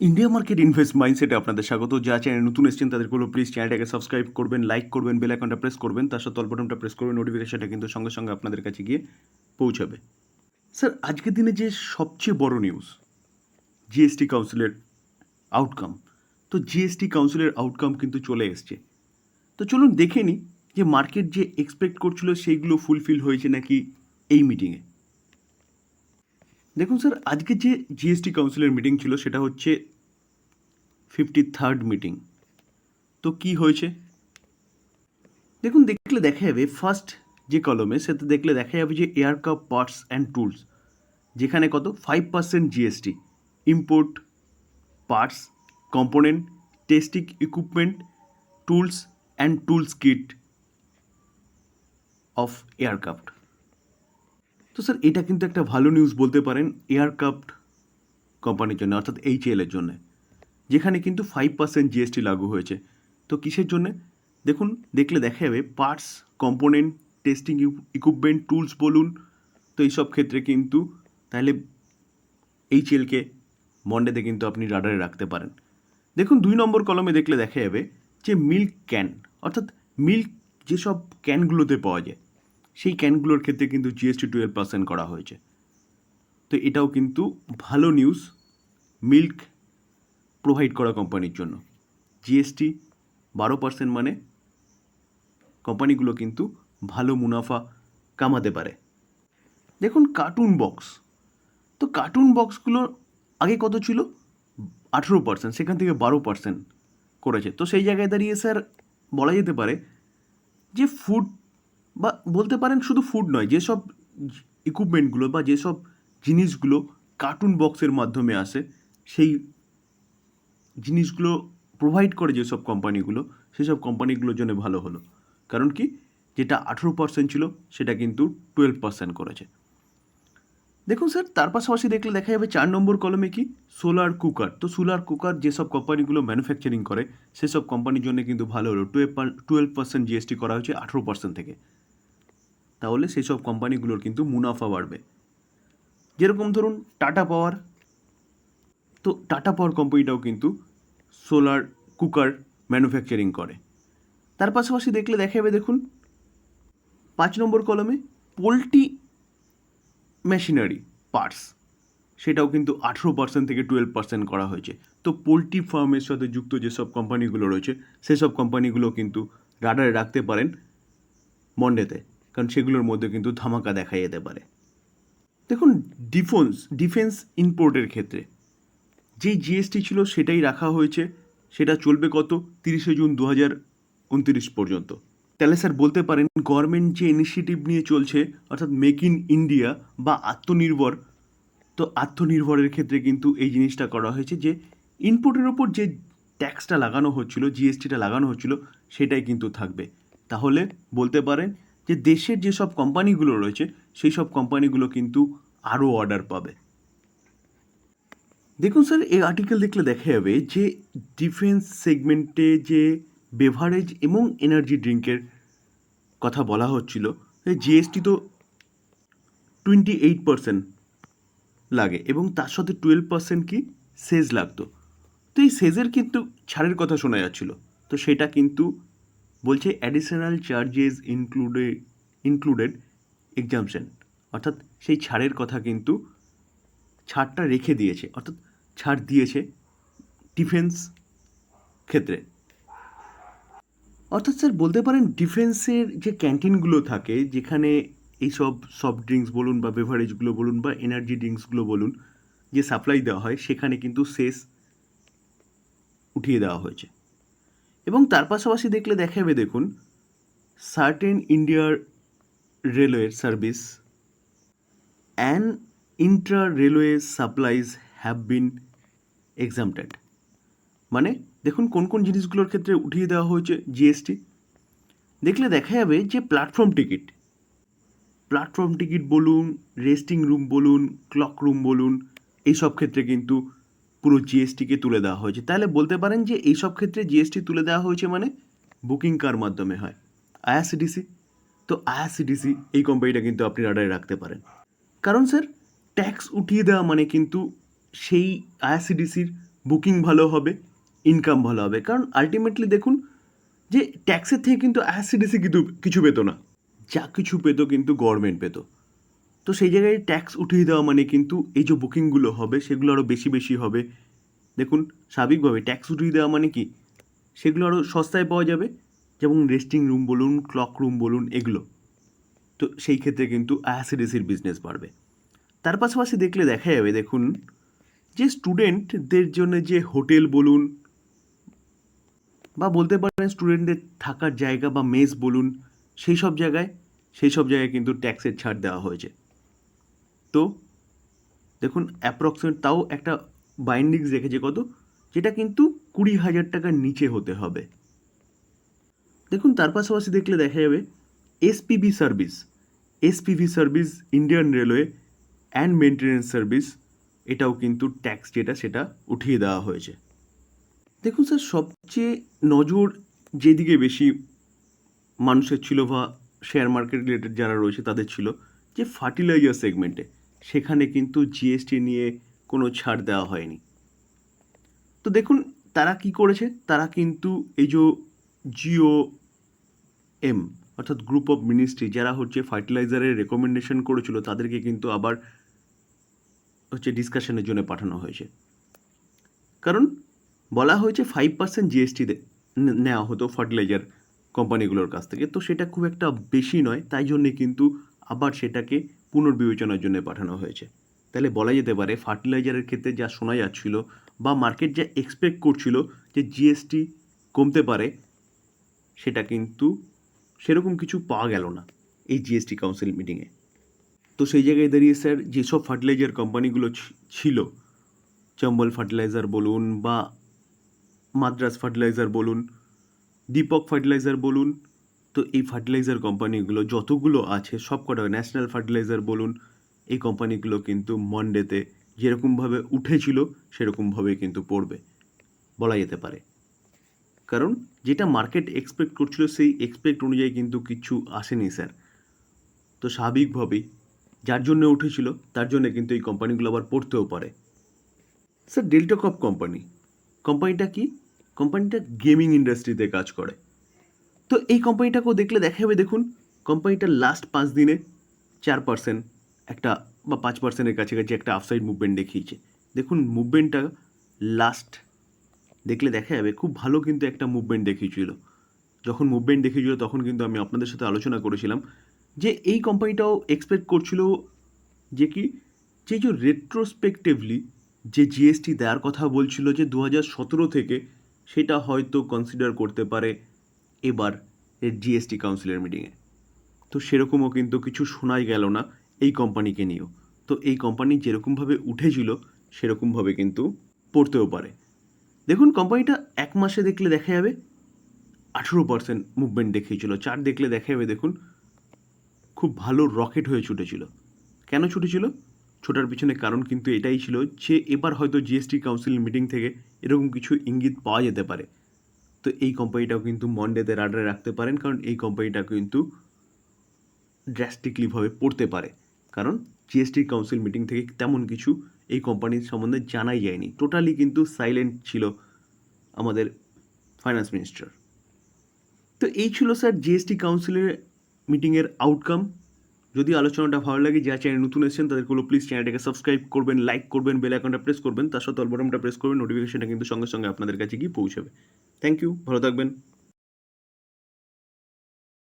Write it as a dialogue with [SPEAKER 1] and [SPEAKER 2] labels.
[SPEAKER 1] India market invest মাইন্ডসেটে আপনাদের স্বাগত। যা চ্যানেল নতুন এসেছেন তাদেরগুলো প্লিজ চ্যানেলটাকে সাবস্ক্রাইব করবেন, লাইক করবেন, বেল আইকনটা প্রেস করবেন, তার সাথে অল বাটনটা প্রেস করবেন, নোটিফিকেশনটা কিন্তু সঙ্গে সঙ্গে আপনাদের কাছে গিয়ে পৌঁছাবে। স্যার, আজকের দিনে যে সবচেয়ে বড় নিউজ জিএসটি কাউন্সিলের আউটকাম। তো জিএসটি কাউন্সিলের আউটকাম কিন্তু চলে এসছে। তো চলুন দেখে নিই যে মার্কেট যে এক্সপেক্ট করছিল সেইগুলো ফুলফিল হয়েছে নাকি এই মিটিংয়ে। দেখুন স্যার, আজকে যে জিএসটি কাউন্সিলের মিটিং ছিল সেটা হচ্ছে 53rd মিটিং। তো কি হয়েছে দেখুন, দেখলে দেখা যাবে ফার্স্ট যে কলমে সেটা দেখলে দেখা যাবে যে এয়ারক্রাফট পার্টস অ্যান্ড টুলস, যেখানে কত 5% GST, import parts, component, testing equipment, tools and tools kit of aircraft. তো স্যার, এটা কিন্তু একটা ভালো নিউজ বলতে পারেন এয়ারক্রাফট কোম্পানির জন্য, অর্থাৎ এইচএএল এর জন্য, যেখানে কিন্তু 5% জিএসটি লাগু হয়েছে। তো কিসের জন্য দেখুন, দেখলে দেখা যাবে parts, component, testing equipment, tools বলুন, তো এইসব ক্ষেত্রে কিন্তু তাহলে এইচএলকে মন্ডেতে কিন্তু আপনি রাডারে রাখতে পারেন। দেখুন 2 নম্বর কলমে দেখলে দেখা যাবে যে মিল্ক ক্যান, অর্থাৎ মিল্ক যেসব ক্যানগুলোতে পাওয়া যায় সেই ক্যানগুলোর ক্ষেত্রে কিন্তু জিএসটি 12% করা হয়েছে। তো এটাও কিন্তু ভালো নিউজ মিল্ক প্রোভাইড করা কোম্পানির জন্য। জিএসটি 12% মানে কোম্পানিগুলো কিন্তু ভালো মুনাফা কামাতে পারে। দেখুন কার্টুন বক্স, তো কার্টুন বক্সগুলো আগে কত ছিল 18%, সেখান থেকে 12% করেছে। তো সেই জায়গায় দাঁড়িয়ে স্যার বলা যেতে পারে যে ফুড, বা বলতে পারেন শুধু ফুড নয়, যেসব ইকুইপমেন্টগুলো বা যেসব জিনিসগুলো কার্টুন বক্সের মাধ্যমে আসে সেই জিনিসগুলো প্রোভাইড করে যেসব কোম্পানিগুলো, সেসব কোম্পানিগুলোর জন্য ভালো হলো। কারণ কি, যেটা 18% ছিল সেটা কিন্তু 12% করেছে। দেখুন স্যার, তার পাশাপাশি দেখলে দেখা যাবে 4 নম্বর কলমে কি সোলার কুকার। তো সোলার কুকার যেসব কোম্পানিগুলো ম্যানুফ্যাকচারিং করে সেসব কোম্পানির জন্য কিন্তু ভালো হলো। 12% জিএসটি করা হয়েছে 18% থেকে। তাহলে সেসব কোম্পানিগুলোর কিন্তু মুনাফা বাড়বে। যেরকম ধরুন টাটা পাওয়ার, তো টাটা পাওয়ার কোম্পানিটাও কিন্তু সোলার কুকার ম্যানুফ্যাকচারিং করে। তার পাশাপাশি দেখলে দেখা যাবে দেখুন 5 নম্বর কলমে পোলট্রি মেশিনারি পার্টস, সেটাও কিন্তু 18% থেকে 12% করা হয়েছে। তো পোলট্রি ফার্মের সাথে যুক্ত যেসব কোম্পানিগুলো রয়েছে সেসব কোম্পানিগুলো কিন্তু রাডারে রাখতে পারেন মন্ডেতে, কারণ সেগুলোর মধ্যে কিন্তু ধামাকা দেখা যেতে পারে। দেখুন ডিফেন্স ইম্পোর্টের ক্ষেত্রে যেই জিএসটি ছিল সেটাই রাখা হয়েছে, সেটা চলবে কত 30শে জুন 2029 পর্যন্ত। তাহলে স্যার বলতে পারেন গভর্নমেন্ট যে ইনিশিয়েটিভ নিয়ে চলছে, অর্থাৎ মেক ইন ইন্ডিয়া বা আত্মনির্ভর, তো আত্মনির্ভরের ক্ষেত্রে কিন্তু এই জিনিসটা করা হয়েছে যে ইনপুটের ওপর যে ট্যাক্সটা লাগানো হচ্ছিল, জিএসটিটা লাগানো হচ্ছিল, সেটাই কিন্তু থাকবে। তাহলে বলতে পারেন যে দেশের যেসব কোম্পানিগুলো রয়েছে সেই সব কোম্পানিগুলো কিন্তু আরও অর্ডার পাবে। দেখুন স্যার, এই আর্টিকেল দেখলে দেখা যাবে যে ডিফেন্স সেগমেন্টে যে বেভারেজ এবং এনার্জি ড্রিঙ্কের কথা বলা হচ্ছিল, জিএসটি তো 28% লাগে এবং তার সাথে 12% কি সেজ লাগতো। তো এই সেজের কিন্তু ছাড়ের কথা শোনা যাচ্ছিল। তো সেটা কিন্তু বলছে অ্যাডিশনাল চার্জেস ইনক্লুডেড এক্সামশন, অর্থাৎ সেই ছাড়ের কথা কিন্তু ছাড়টা রেখে দিয়েছে, অর্থাৎ ছাড় দিয়েছে ডিফেন্স ক্ষেত্রে। অর্থাৎ স্যার বলতে পারেন ডিফেন্সের যে ক্যান্টিনগুলো থাকে, যেখানে এইসব সফট ড্রিঙ্কস বলুন বা বেভারেজগুলো বলুন বা এনার্জি ড্রিঙ্কসগুলো বলুন যে সাপ্লাই দেওয়া হয়, সেখানে কিন্তু সেস উঠিয়ে দেওয়া হয়েছে। এবং তার পাশাপাশি দেখলে দেখা যাবে দেখুন সার্টেন ইন্ডিয়ার railway service and Intra railway supplies have been exempted. মানে দেখুন কোন কোন জিনিসগুলোর ক্ষেত্রে উঠিয়ে দেওয়া হয়েছে জিএসটি। দেখলে দেখা যাবে যে প্ল্যাটফর্ম টিকিট বলুন, রেস্টিং রুম বলুন, ক্লক রুম বলুন, এইসব ক্ষেত্রে কিন্তু পুরো জিএসটিকে তুলে দেওয়া হয়েছে। তাহলে বলতে পারেন যে এইসব ক্ষেত্রে জিএসটি তুলে দেওয়া হয়েছে মানে বুকিং কার মাধ্যমে হয়, আইআরসিটিসি। তো আইআরসিটিসি এই কোম্পানিটা কিন্তু আপনি রাডারে রাখতে পারেন। কারণ স্যার ট্যাক্স উঠিয়ে দেওয়া মানে কিন্তু সেই আইআরসিটিসির বুকিং ভালো হবে, ইনকাম ভালো হবে। কারণ আলটিমেটলি দেখুন যে ট্যাক্সের থেকে কিন্তু আইআরসিটিসি কিন্তু কিছু পেত না, যা কিছু পেত কিন্তু গভর্নমেন্ট পেত। তো সেই জায়গায় ট্যাক্স উঠিয়ে দেওয়া মানে কিন্তু এই যে বুকিংগুলো হবে সেগুলো আরও বেশি বেশি হবে। দেখুন স্বাভাবিকভাবে ট্যাক্স উঠিয়ে দেওয়া মানে কি, সেগুলো আরও সস্তায় পাওয়া যাবে, যেমন রেস্টিং রুম বলুন, ক্লক রুম বলুন, এগুলো। তো সেই ক্ষেত্রে কিন্তু আইআরসিটিসির বিজনেস বাড়বে। তার পাশাপাশি দেখলে দেখা যাবে দেখুন যে স্টুডেন্টদের জন্য যে হোটেল বলুন বা বলতে পারেন স্টুডেন্টদের থাকার জায়গা বা মেস বলুন, সেই সব জায়গায় কিন্তু ট্যাক্সের ছাড় দেওয়া হয়েছে। তো দেখুন অ্যাপ্রক্সিমেট তাও একটা বাইন্ডিংস রেখেছে কত, যেটা কিন্তু 20,000 টাকার নিচে হতে হবে। দেখুন তার পাশাপাশি দেখলে দেখা যাবে SPV service Indian railway and maintenance service, এটাও কিন্তু ট্যাক্স যেটা সেটা উঠিয়ে দেওয়া হয়েছে। দেখুন স্যার, সবচেয়ে নজর যেদিকে বেশি মানুষের ছিল বা শেয়ার মার্কেট রিলেটেড যারা রয়েছে তাদের ছিল, যে ফার্টিলাইজার সেগমেন্টে, সেখানে কিন্তু জিএসটি নিয়ে কোনো ছাড় দেওয়া হয়নি। তো দেখুন তারা কি করেছে, তারা কিন্তু এই যে জিওএম অর্থাৎ গ্রুপ অফ মিনিস্ট্রি যারা হচ্ছে ফার্টিলাইজারের রেকমেন্ডেশন করেছিল, তাদেরকে কিন্তু আবার হচ্ছে ডিসকাশনের জন্য পাঠানো হয়েছে। কারণ বলা হয়েছে 5% জিএসটি নেওয়া হতো ফার্টিলাইজার কোম্পানিগুলোর কাছ থেকে, তো সেটা খুব একটা বেশি নয়, তাই জন্যে কিন্তু আবার সেটাকে পুনর্বিবেচনার জন্য পাঠানো হয়েছে। তাহলে বলা যেতে পারে ফার্টিলাইজারের ক্ষেত্রে যা শোনা যাচ্ছিল বা মার্কেট যা এক্সপেক্ট করছিল যে জিএসটি কমতে পারে, সেটা কিন্তু সেরকম কিছু পাওয়া গেল না এই জিএসটি কাউন্সিল মিটিংয়ে। তো সেই জায়গায় দাঁড়িয়ে স্যার যেসব ফার্টিলাইজার কোম্পানিগুলো ছিল, চম্বল ফার্টিলাইজার বলুন বা মাদ্রাস ফার্টিলাইজার বলুন, দীপক ফার্টিলাইজার বলুন, তো এই ফার্টিলাইজার কোম্পানিগুলো যতগুলো আছে সব কটা, ন্যাশনাল ফার্টিলাইজার বলুন, এই কোম্পানিগুলো কিন্তু মন্ডেতে যেরকমভাবে উঠেছিল সেরকমভাবে কিন্তু পড়বে বলা যেতে পারে। কারণ যেটা মার্কেট এক্সপেক্ট করছিল সেই এক্সপেক্ট অনুযায়ী কিন্তু কিছু আসেনি স্যার। তো স্বাভাবিকভাবেই যার জন্য উঠেছিল তার জন্য কিন্তু এই কোম্পানিগুলো আবার পড়তেও পারে। স্যার ডেল্টা কর্প কোম্পানিটা কি? কোম্পানিটা গেমিং ইন্ডাস্ট্রিতে কাজ করে। তো এই কোম্পানিটাকেও দেখলে দেখা যাবে দেখুন কোম্পানিটার লাস্ট 5 দিনে 4% একটা বা 5%-এর কাছাকাছি একটা আফসাইড মুভমেন্ট দেখিয়েছে। দেখুন মুভমেন্টটা লাস্ট দেখলে দেখা যাবে খুব ভালো কিন্তু একটা মুভমেন্ট দেখিয়েছিল। যখন মুভমেন্ট দেখিয়েছিল তখন কিন্তু আমি আপনাদের সাথে আলোচনা করেছিলাম যে এই কোম্পানিটাও এক্সপেক্ট করছিল যে কি, যে রেট্রোস্পেক্টিভলি যে জিএসটি দেওয়ার কথা বলছিল যে 2017 থেকে, সেটা হয়তো কনসিডার করতে পারে এবার এর জিএসটি কাউন্সিলের মিটিংয়ে। তো সেরকমও কিন্তু কিছু শোনাই গেল না এই কোম্পানিকে নিয়েও। তো এই কোম্পানি যেরকমভাবে উঠেছিল সেরকমভাবে কিন্তু পড়তেও পারে। দেখুন কোম্পানিটা এক মাসে দেখলে দেখা যাবে 18% মুভমেন্ট দেখিয়েছিল। চার্ট দেখলে দেখা যাবে দেখুন খুব ভালো রকেট হয়ে ছুটেছিল। কেন ছুটেছিল? ছোটার পিছনে কারণ কিন্তু এটাই ছিল যে এবার হয়তো জিএসটি কাউন্সিল মিটিং থেকে এরকম কিছু ইঙ্গিত পাওয়া যেতে পারে। তো এই কোম্পানিটাও কিন্তু মন্ডেতে রাডারে রাখতে পারেন, কারণ এই কোম্পানিটা কিন্তু ড্রাস্টিকলিভাবে পড়তে পারে। কারণ জিএসটি কাউন্সিল মিটিং থেকে তেমন কিছু এই কোম্পানির সম্বন্ধে জানাই যায়নি, টোটালি কিন্তু সাইলেন্ট ছিল আমাদের ফাইন্যান্স মিনিস্টার। তো এই ছিল স্যার জিএসটি কাউন্সিলের মিটিংয়ের আউটকাম। যদি আলোচনাটা ভালো লাগে, যারা চ্যানেল নতুন এসেছেন তাদেরগুলো প্লিজ চ্যানেলটাকে সাবস্ক্রাইব করবেন, লাইক করবেন, বেল আইকনটা প্রেস করবেন, তার সাথে অল বাটনটা প্রেস করবেন, নোটিফিকেশনটা কিন্তু সঙ্গে সঙ্গে আপনাদের কাছে গিয়ে পৌঁছাবে। থ্যাংক ইউ, ভালো থাকবেন।